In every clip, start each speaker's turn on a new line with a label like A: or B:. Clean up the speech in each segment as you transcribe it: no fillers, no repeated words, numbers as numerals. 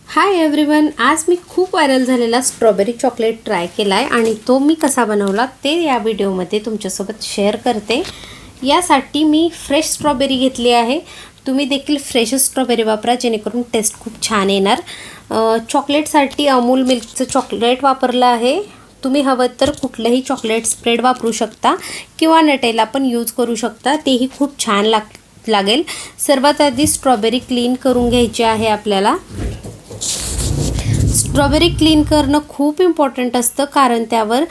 A: Hi everyone, आज मी खूप viral झालेला स्ट्रॉबेरी चॉकलेट ट्राय केला आहे आणि तो मी कसा बनवला ते या व्हिडिओमध्ये तुमच्यासोबत शेअर करते। यासाठी मी फ्रेश स्ट्रॉबेरी घेतली आहे। तुम्ही देखील फ्रेश स्ट्रॉबेरी वापरा जेणेकरून टेस्ट खूप छान येणार। चॉकलेटसाठी अमूल मिल्कचं चॉकलेट वापरलं आहे। तुम्ही हवं तर कुठलंही चॉकलेट स्प्रेड वापरू शकता किंवा नटेला पण यूज करू शकता, तेही खूप छान लागेल। सर्वात आधी स्ट्रॉबेरी क्लीन करून घ्यायची आहे आपल्याला। स्ट्रॉबेरी क्लीन करणं खूप इम्पॉर्टंट असतं, कारण त्यावर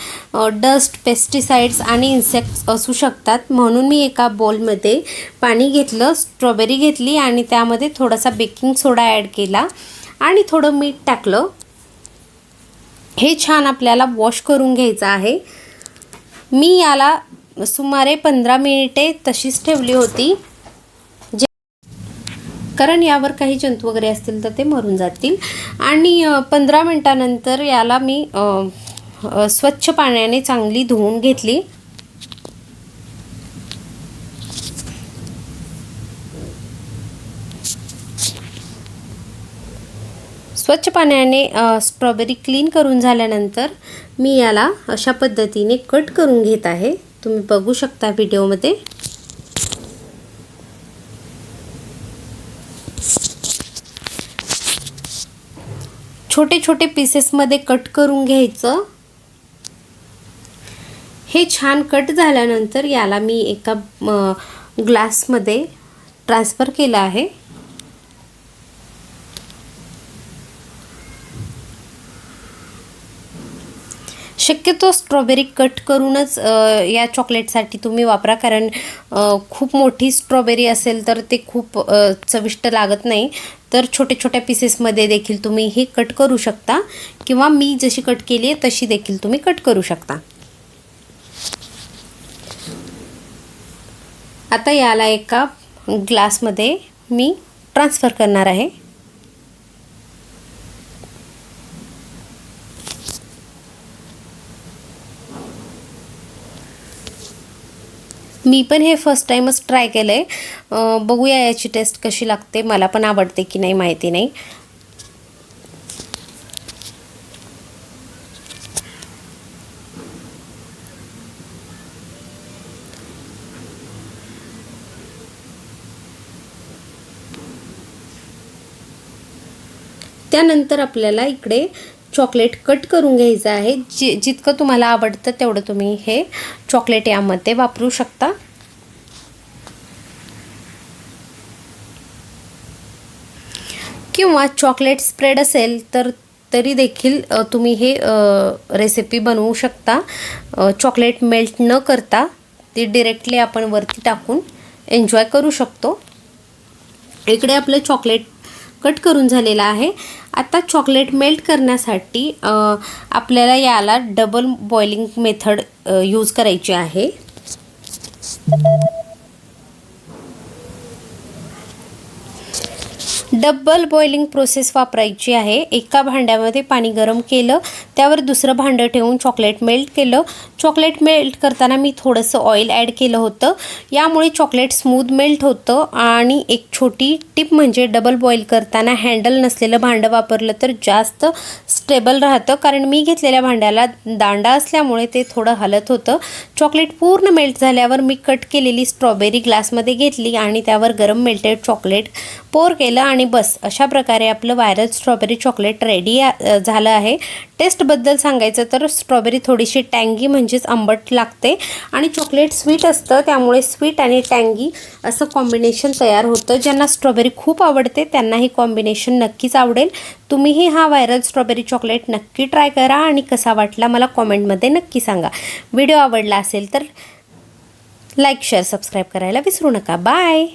A: डस्ट, पेस्टिसाइड्स आणि इन्सेक्ट्स असू शकतात। म्हणून मी एका बाउलमध्ये पाणी घेतलं, स्ट्रॉबेरी घेतली आणि त्यामध्ये थोडासा बेकिंग सोडा ॲड केला आणि थोडं मीठ टाकलं। हे छान आपल्याला वॉश करून घ्यायचं आहे। मी याला सुमारे 15 मिनिटे तशीच ठेवली होती, कारण यावर काही जंतू वगैरे असतील तर ते मरून जातील। आणि 15 मिनिटानंतर याला मी स्वच्छ पाण्याने चांगली धुवून घेतली। स्वच्छ पाण्याने स्ट्रॉबेरी क्लीन करून झाल्यानंतर मी याला अशा पद्धतीने कट करून घेत आहे। तुम्ही बघू शकता व्हिडिओमध्ये। छोटे छोटे पीसेसमध्ये कट करून घ्यायचं। हे छान कट झाल्यानंतर याला मी एका ग्लासमध्ये ट्रान्सफर केलं आहे। शक्यतो स्ट्रॉबेरी कट करूनच या चॉकलेटसाठी तुम्ही वापरा, कारण खूप मोठी स्ट्रॉबेरी असेल तर ते खूप चविष्ट लागत नाही। तर छोटे छोट्या पीसेसमध्ये देखील तुम्ही हे कट करू शकता, किंवा मी जशी कट केली आहे तशी देखील तुम्ही कट करू शकता। आता याला एका ग्लासमध्ये मी ट्रान्सफर करणार आहे। मी पण हे फर्स्ट टाइमच ट्राय केलं आहे। बघूया याची टेस्ट कशी लागते, मला पण आवडते की नाही माहिती नाही। त्यानंतर आपल्याला इकडे चॉकलेट कट करून घ्यायचं आहे। जितकं तुम्हाला आवडतं तेवढं तुम्ही हे चॉकलेट यामध्ये वापरू शकता। किंवा चॉकलेट स्प्रेड असेल तर तरी देखील तुम्ही हे रेसिपी बनवू शकता। चॉकलेट मेल्ट न करता ती डायरेक्टली आपण वरती टाकून एन्जॉय करू शकतो। इकडे आपलं चॉकलेट कट करून झालेला आहे। आता चॉकलेट मेल्ट करण्यासाठी आपल्याला याला डबल बॉइलिंग मेथड यूज करायची आहे। डबल बॉइलिंग प्रोसेस वापरायची आहे। एका भांड्यामध्ये पाणी गरम केलं, त्यावर दुसरं भांडं ठेवून चॉकलेट मेल्ट केलं। चॉकलेट मेल्ट करताना मी थोडंसं ऑइल ॲड केलं होतं, यामुळे चॉकलेट स्मूथ मेल्ट होतं। आणि एक छोटी टिप म्हणजे डबल बॉईल करताना हँडल नसलेलं भांडं वापरलं तर जास्त स्टेबल राहतं, कारण मी घेतलेल्या भांड्याला दांडा असल्यामुळे ते थोडं हलत होतं। चॉकलेट पूर्ण मेल्ट झाल्यावर मी कट केलेली स्ट्रॉबेरी ग्लासमध्ये घेतली आणि त्यावर गरम मेल्टेड चॉकलेट पोर केलं आणि बस अशा प्रकारे आपलं व्हायरल स्ट्रॉबेरी चॉकलेट रेडी झालं आहे। टेस्टबद्दल सांगायचं तर स्ट्रॉबेरी थोडीशी टँगी म्हणजेच आंबट लागते आणि चॉकलेट स्वीट असतं, त्यामुळे स्वीट आणि टँगी असं कॉम्बिनेशन तयार होतं। ज्यांना स्ट्रॉबेरी खूप आवडते त्यांना हे कॉम्बिनेशन नक्कीच आवडेल। तुम्हीही हा व्हायरल स्ट्रॉबेरी चॉकलेट नक्की ट्राय करा आणि कसा वाटला मला कॉमेंटमध्ये नक्की सांगा। व्हिडिओ आवडला असेल तर लाईक, शेअर, सबस्क्राईब करायला विसरू नका। बाय।